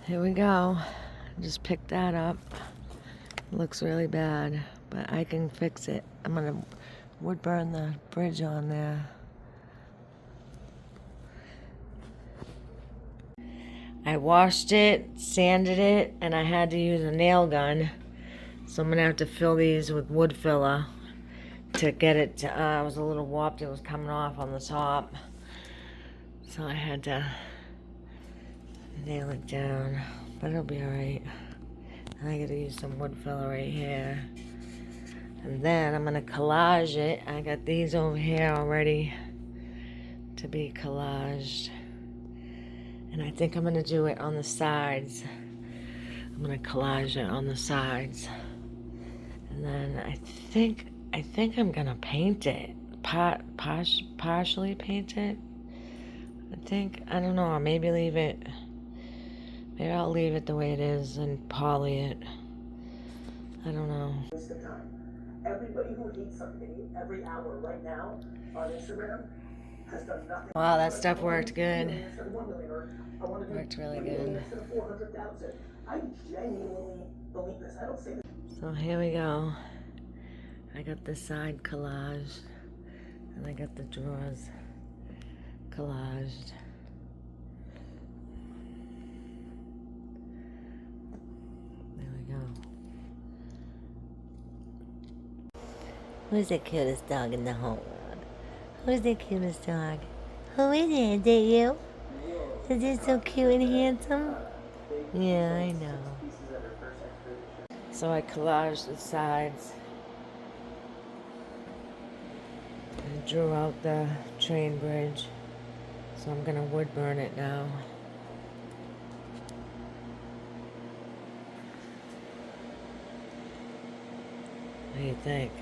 Here we go. Just picked that up. Looks really bad, but I can fix it. I'm gonna wood burn the bridge on there. I washed it, sanded it, and I had to use a nail gun. So I'm gonna have to fill these with wood filler to get it to, it was a little warped, it was coming off on the top. So I had to nail it down, but it'll be alright. I gotta use some wood filler right here. And then I'm gonna collage it. I got these over here already to be collaged. And I think I'm gonna do it on the sides. I'm gonna collage it on the sides. And then I think I'm gonna paint it. Partially paint it. I don't know, or maybe leave it. Maybe I'll leave it the way it is and poly it. I don't know. Everybody who hates something every hour right now on Instagram has done nothing. Wow, that stuff worked good. Worked really good. I genuinely believe this. I don't say this. So here we go. I got the side collaged, and I got the drawers collaged. There we go. Who's the cutest dog in the whole world? Who's the cutest dog? Who is it? Is it you? Is it so cute and handsome? Yeah, I know. So I collaged the sides and drew out the train bridge. So I'm gonna wood burn it now. What do you think?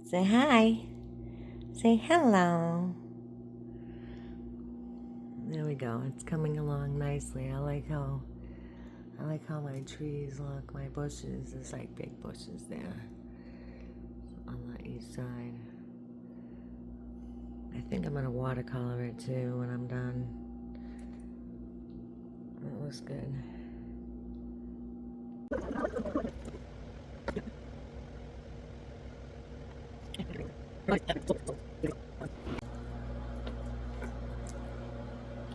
Say hi. Say hello. There we go. It's coming along nicely. I like how my trees look. My bushes. There's like big bushes there on the east side. I think I'm gonna watercolor it too when I'm done. That looks good.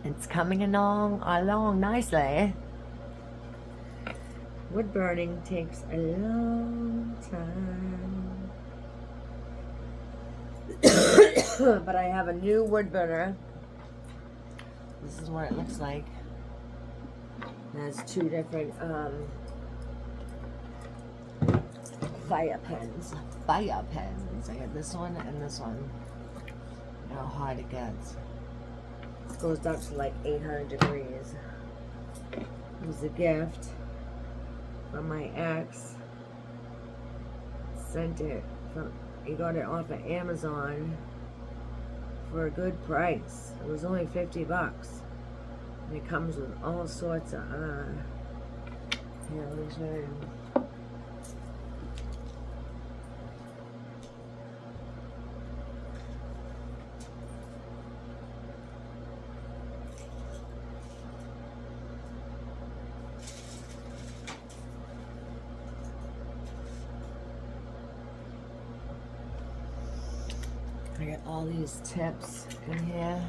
It's coming along nicely. Wood burning takes a long time. But I have a new wood burner. This is what it looks like. It has two different fire pens. I got this one and this one. You know how hot it gets. It goes up to like 800 degrees. It was a gift from my ex. Sent it from, he got it off of Amazon for a good price. It was only 50 bucks. And it comes with all sorts of, here, let me show you. I got all these tips in here.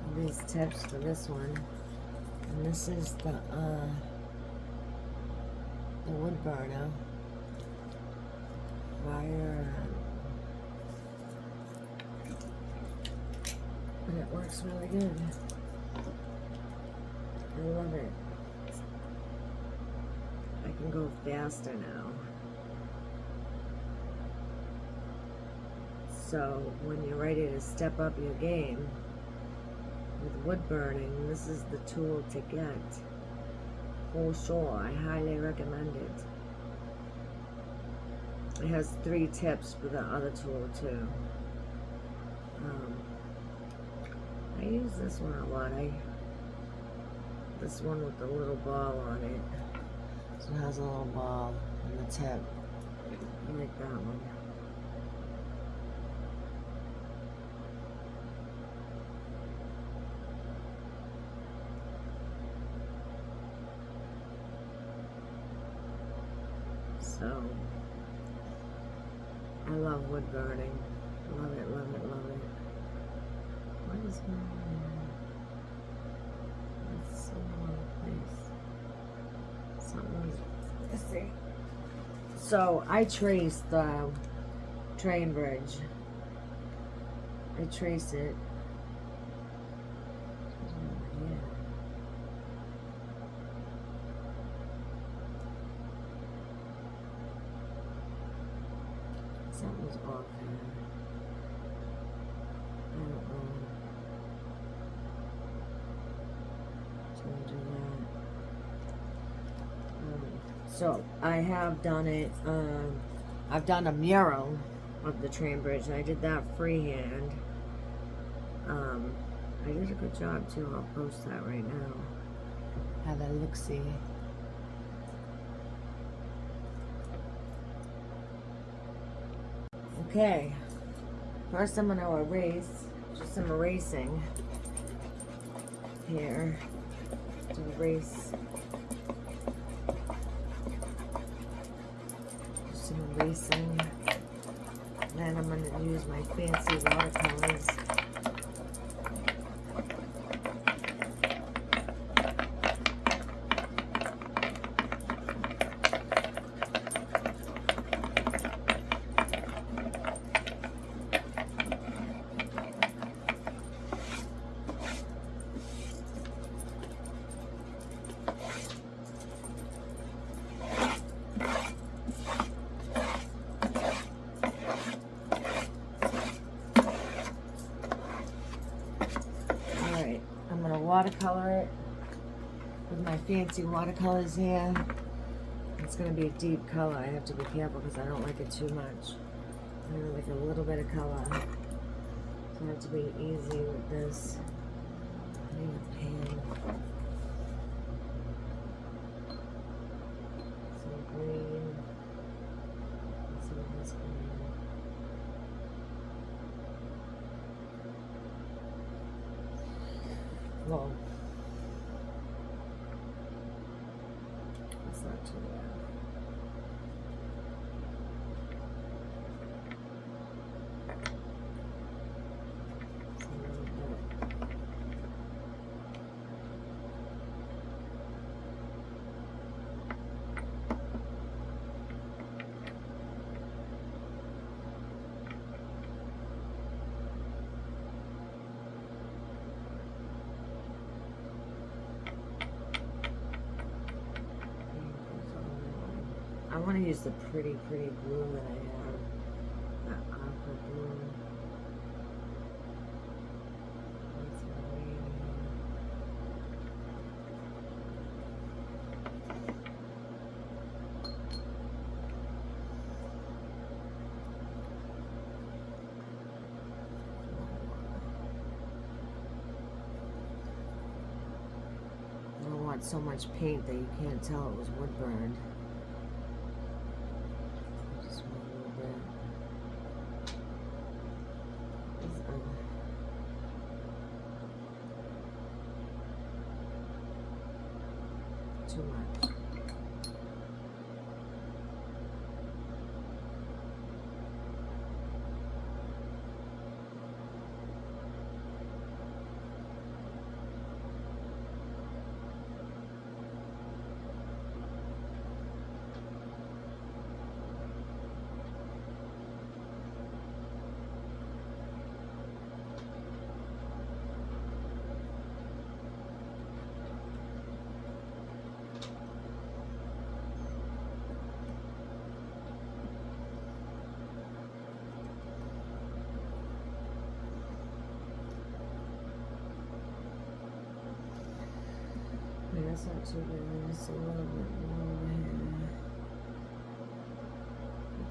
All these tips for this one. And this is the wood burner. Fire. And it works really good. I love it. I can go faster now. So when you're ready to step up your game with wood burning, this is the tool to get. For sure, I highly recommend it. It has 3 tips for the other tool too. I use this one a lot. This one with the little ball on it. So it has a little ball on the tip. I like that one. So, I love wood burning. Love it, love it, love it. What is going on? It's so out of place. Something's missing. So, I traced the train bridge. I trace it. Something's off here. I don't know. So I'll do that. So I have done it. I've done a mural of the train bridge, and I did that freehand. I did a good job too. I'll post that right now. How that looks, see. Okay, first I'm going to erase, just some erasing here to erase, just some erasing, and then I'm going to use my fancy watercolors. Watercolor it with my fancy watercolors here. It's going to be a deep color. I have to be careful because I don't like it too much. I like a little bit of color. So I have to be easy with this. I need a pen. Some green. Some of this green. Well, it's not too bad. It's a little bit. I want to use the pretty blue that I have. That aqua blue. That's green. I don't want so much paint that you can't tell it was wood burned. Too much. That's not too bad. Just a little bit more over here.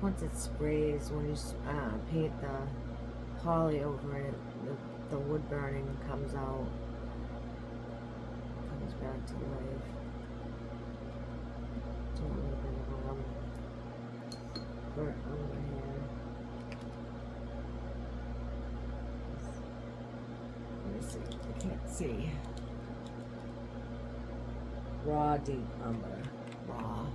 Once it sprays, when you paint the poly over it, the wood burning comes out. Comes back to life. Do a little bit of for umber here. Let me see. I can't see. Raw deep umber. Raw.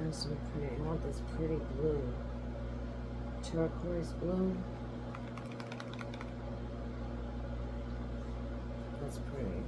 Some pretty, I want this pretty blue, turquoise blue. That's pretty.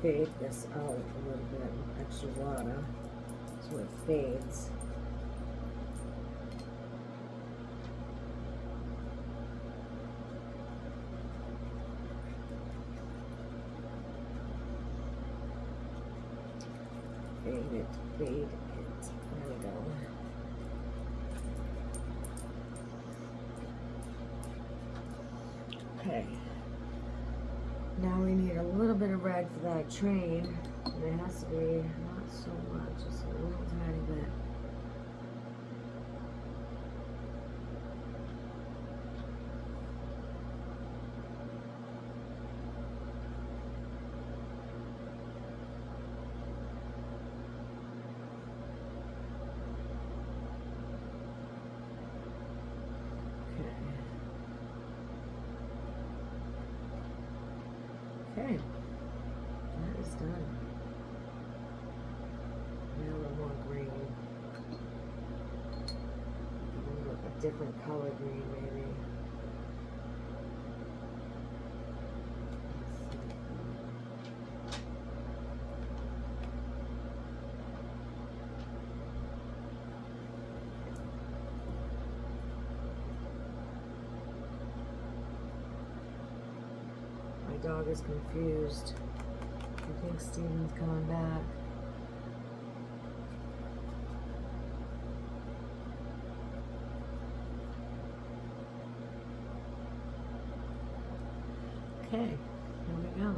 Fade this out a little bit with extra water so it fades. Fade it, fade it. There we go. Okay. Now we need a little bit of red for that train. And it has to be not so much, just a little tiny bit. Okay, that is done. Now a little more green. A different color green, maybe. My dog is confused. I think Steven's coming back. Okay, here we go.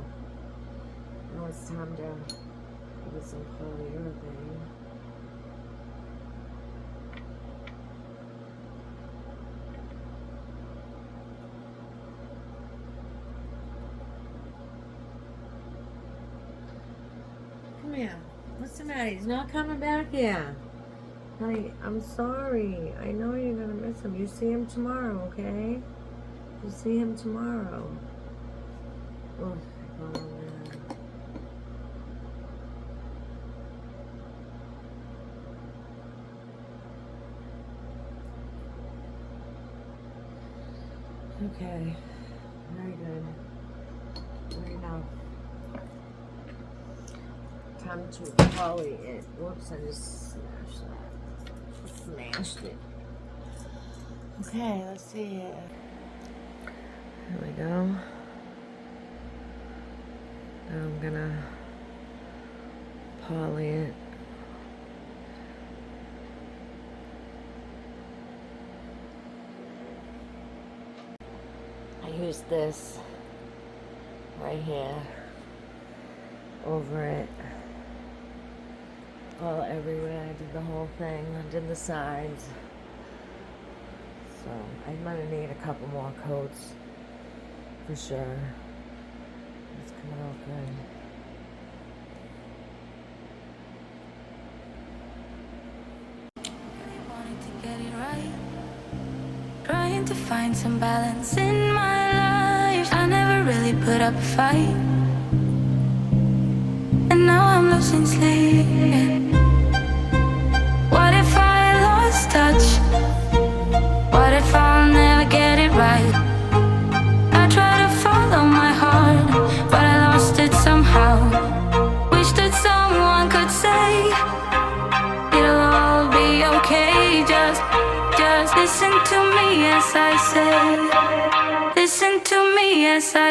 Now it's time to give it some polyurethane. here. What's the matter? He's not coming back here. Honey, I'm sorry. I know you're gonna miss him. You see him tomorrow, okay? You see him tomorrow. Oh, man. Okay, very good. Very enough. Time to poly it. Whoops, I just smashed that. Smashed it. Okay, let's see it. Here we go. Now I'm gonna poly it. I used this right here over it, all everywhere. I did the whole thing. I did the sides. So I'm gonna need a couple more coats for sure. It's coming out good. Trying to find some balance in my life. I never really put up a fight, and now I'm losing sleep. What if I lost touch? What if I'll never get it right? I try to follow my heart, but I lost it somehow. Wish that someone could say it'll all be okay. Just listen to me as I say. Listen to me as I